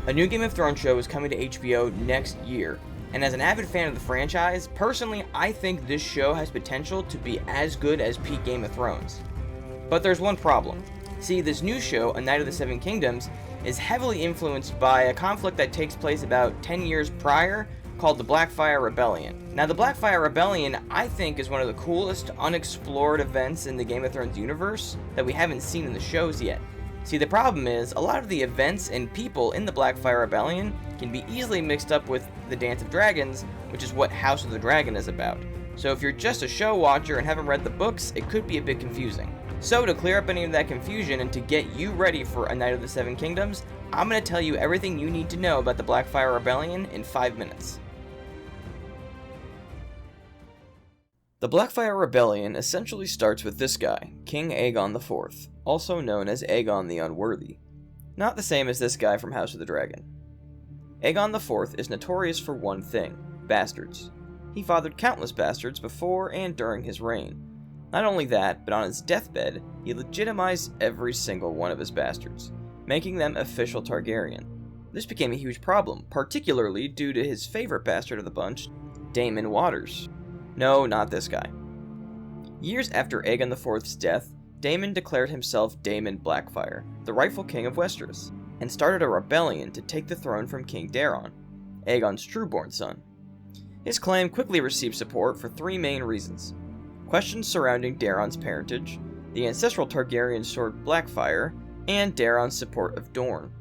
A new Game of Thrones show is coming to HBO next year, and as an avid fan of the franchise, personally I think this show has potential to be as good as peak Game of Thrones. But there's one problem. See, this new show, A Knight of the Seven Kingdoms, is heavily influenced by a conflict that takes place about 10 years prior called the Blackfyre Rebellion. Now, the Blackfyre Rebellion, I think, is one of the coolest unexplored events in the Game of Thrones universe that we haven't seen in the shows yet. See, the problem is, a lot of the events and people in the Blackfyre Rebellion can be easily mixed up with the Dance of Dragons, which is what House of the Dragon is about. So if you're just a show watcher and haven't read the books, it could be a bit confusing. So to clear up any of that confusion and to get you ready for A Knight of the Seven Kingdoms, I'm going to tell you everything you need to know about the Blackfyre Rebellion in 5 minutes. The Blackfyre Rebellion essentially starts with this guy, King Aegon IV, also known as Aegon the Unworthy. Not the same as this guy from House of the Dragon. Aegon IV is notorious for one thing: bastards. He fathered countless bastards before and during his reign. Not only that, but on his deathbed, he legitimized every single one of his bastards, making them official Targaryen. This became a huge problem, particularly due to his favorite bastard of the bunch, Daemon Waters. No, not this guy. Years after Aegon IV's death, Daemon declared himself Daemon Blackfyre, the rightful king of Westeros, and started a rebellion to take the throne from King Daeron, Aegon's trueborn son. His claim quickly received support for three main reasons: questions surrounding Daeron's parentage, the ancestral Targaryen sword Blackfyre, and Daeron's support of Dorne.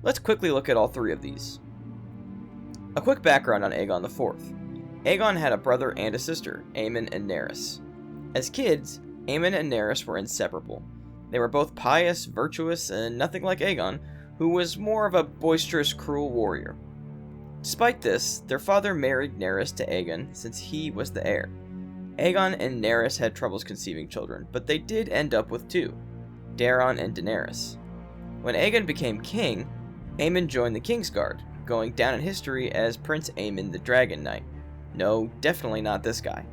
Let's quickly look at all three of these. A quick background on Aegon IV. Aegon had a brother and a sister, Aemon and Nerys. As kids, Aemon and Nerys were inseparable. They were both pious, virtuous, and nothing like Aegon, who was more of a boisterous, cruel warrior. Despite this, their father married Nerys to Aegon since he was the heir. Aegon and Nerys had troubles conceiving children, but they did end up with two, Daeron and Daenerys. When Aegon became king, Aemon joined the Kingsguard, going down in history as Prince Aemon the Dragon Knight. No, definitely not this guy.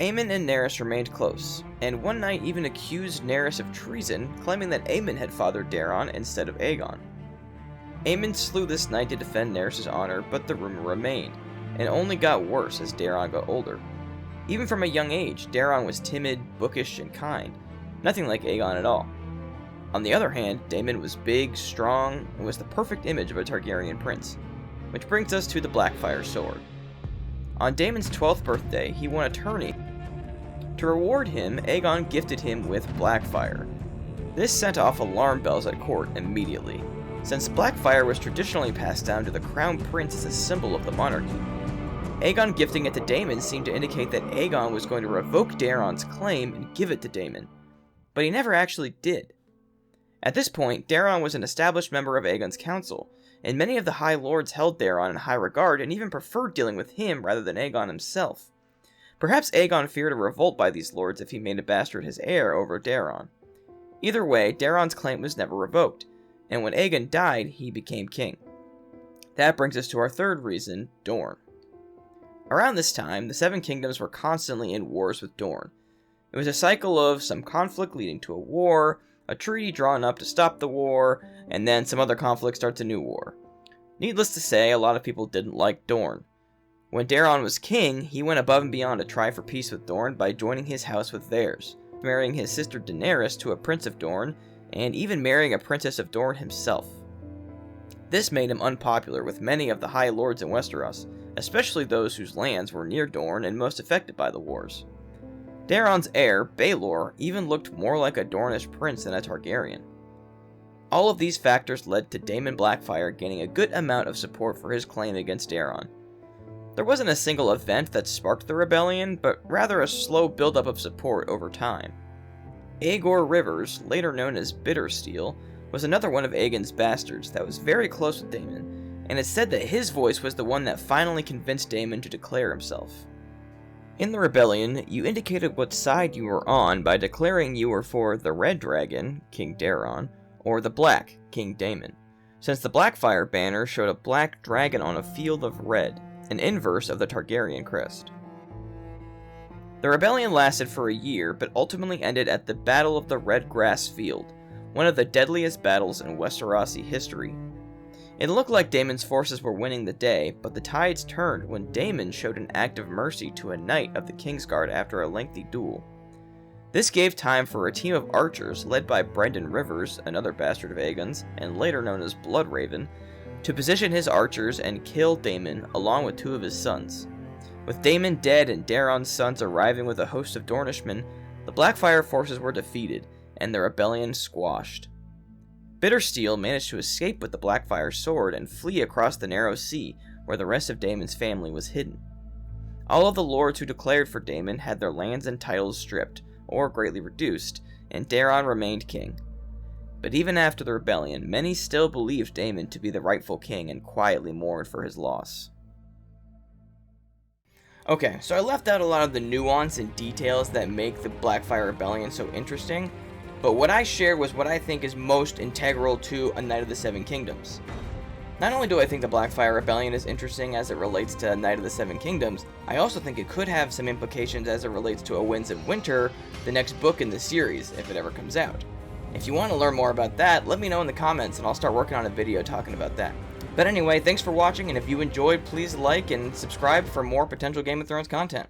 Aemon and Nerys remained close, and one night even accused Nerys of treason, claiming that Aemon had fathered Daeron instead of Aegon. Aemon slew this knight to defend Nerys' honor, but the rumor remained, and only got worse as Daeron got older. Even from a young age, Daeron was timid, bookish, and kind, nothing like Aegon at all. On the other hand, Daemon was big, strong, and was the perfect image of a Targaryen prince, which brings us to the Blackfyre sword. On Daemon's 12th birthday, he won a tourney. To reward him, Aegon gifted him with Blackfyre. This sent off alarm bells at court immediately, since Blackfyre was traditionally passed down to the crown prince as a symbol of the monarchy. Aegon gifting it to Daemon seemed to indicate that Aegon was going to revoke Daeron's claim and give it to Daemon, but he never actually did. At this point, Daeron was an established member of Aegon's council, and many of the High Lords held Daeron in high regard and even preferred dealing with him rather than Aegon himself. Perhaps Aegon feared a revolt by these lords if he made a bastard his heir over Daeron. Either way, Daeron's claim was never revoked, and when Aegon died, he became king. That brings us to our third reason, Dorne. Around this time, the Seven Kingdoms were constantly in wars with Dorne. It was a cycle of some conflict leading to a war, a treaty drawn up to stop the war, and then some other conflict starts a new war. Needless to say, a lot of people didn't like Dorne. When Daeron was king, he went above and beyond to try for peace with Dorne by joining his house with theirs, marrying his sister Daenerys to a prince of Dorne, and even marrying a princess of Dorne himself. This made him unpopular with many of the High Lords in Westeros, especially those whose lands were near Dorne and most affected by the wars. Daeron's heir, Baelor, even looked more like a Dornish prince than a Targaryen. All of these factors led to Daemon Blackfyre gaining a good amount of support for his claim against Daeron. There wasn't a single event that sparked the rebellion, but rather a slow buildup of support over time. Aegor Rivers, later known as Bittersteel, was another one of Aegon's bastards that was very close with Daemon, and it's said that his voice was the one that finally convinced Daemon to declare himself. In the rebellion, you indicated what side you were on by declaring you were for the Red Dragon, King Daeron, or the Black, King Daemon, since the Blackfyre banner showed a black dragon on a field of red, an inverse of the Targaryen crest. The rebellion lasted for a year, but ultimately ended at the Battle of the Red Grass Field, one of the deadliest battles in Westerosi history. It looked like Daemon's forces were winning the day, but the tides turned when Daemon showed an act of mercy to a knight of the Kingsguard after a lengthy duel. This gave time for a team of archers, led by Brendan Rivers, another bastard of Aegon's, and later known as Bloodraven, to position his archers and kill Daemon along with 2 of his sons. With Daemon dead and Daeron's sons arriving with a host of Dornishmen, the Blackfyre forces were defeated, and the rebellion squashed. Bittersteel managed to escape with the Blackfyre sword and flee across the narrow sea, where the rest of Daemon's family was hidden. All of the lords who declared for Daemon had their lands and titles stripped, or greatly reduced, and Daeron remained king. But even after the rebellion, many still believed Daemon to be the rightful king and quietly mourned for his loss. Okay, so I left out a lot of the nuance and details that make the Blackfyre Rebellion so interesting, but what I shared was what I think is most integral to A Knight of the Seven Kingdoms. Not only do I think the Blackfyre Rebellion is interesting as it relates to A Knight of the Seven Kingdoms, I also think it could have some implications as it relates to A Winds of Winter, the next book in the series, if it ever comes out. If you want to learn more about that, let me know in the comments and I'll start working on a video talking about that. But anyway, thanks for watching, and if you enjoyed, please like and subscribe for more potential Game of Thrones content.